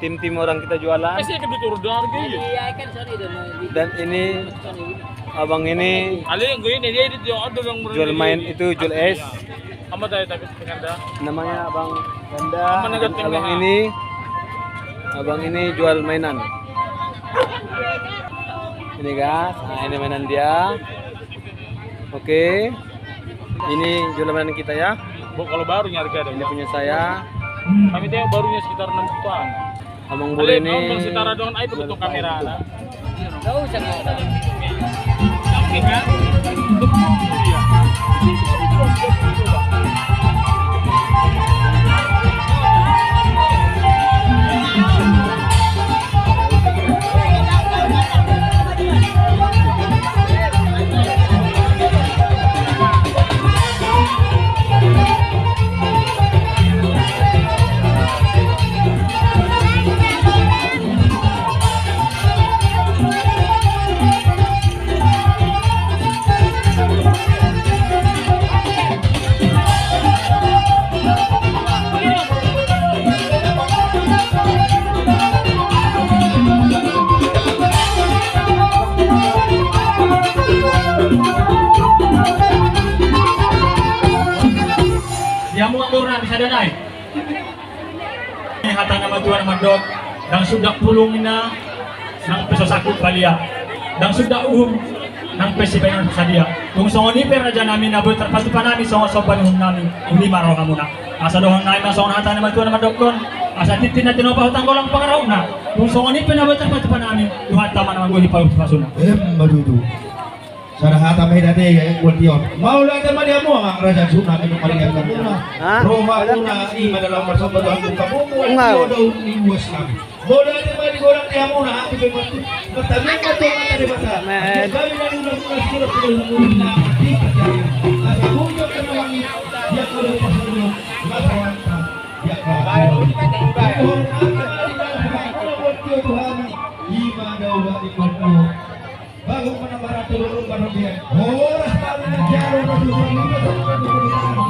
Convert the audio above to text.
tim orang kita jualan. Pasti akan diturun harga ya. Dan ini abang ini Ali yang gue ini dia ada yang jual main itu jual es. Sama tayo tapi penganda. Namanya Abang Ganda. Aman Dan agad abang ini jual mainan. Ini guys, nah ini mainan dia. Oke. Ini jual mainan kita ya. Bu, kalau barunya harga ada. Ini punya saya. Kami tengok barunya sekitar 6 jutaan. Abang Bule ini Bang setara dengan iPhone untuk kamera. Enggak usah enggak. Oke kan? Iya. Yang mundur na bisa danay. Hata nama Tuhan Mandok dan sudah pulung na ng peso sakut balia dan sudah ng pesipayan sa dia. Kung songoni peraja namin nabot terpatupan namin soban namin uli maraw ka muna. Asa dohang namin ang songon hata nama Tuhan Mandok kon. Asa titin na tinopah hutang kolang pangaraw na. Kung songoni pinabot terpatupan namin duhat tama naman guli pasuna. Madudu. Sarahata may dati kaya kultiyon. Maula naman niya mo ang raja suna ng maringan ka muna. Roma una i madalang masobat ang kamumu at daw iwas namin. Maula naman ni orang niya muna ang pagkakas. Matanong ka ito ang taribata. Kami na nung nagsulat ko ng ulit na atikat yan. Asa huyo ka naman niya. Yak ko lang pasunod. Matawan ka. Yak ka. Tuhan Ima daw ba ikot mo. Bago pa na para tulong para biyan. Oras pa rin ang jaro na tulong.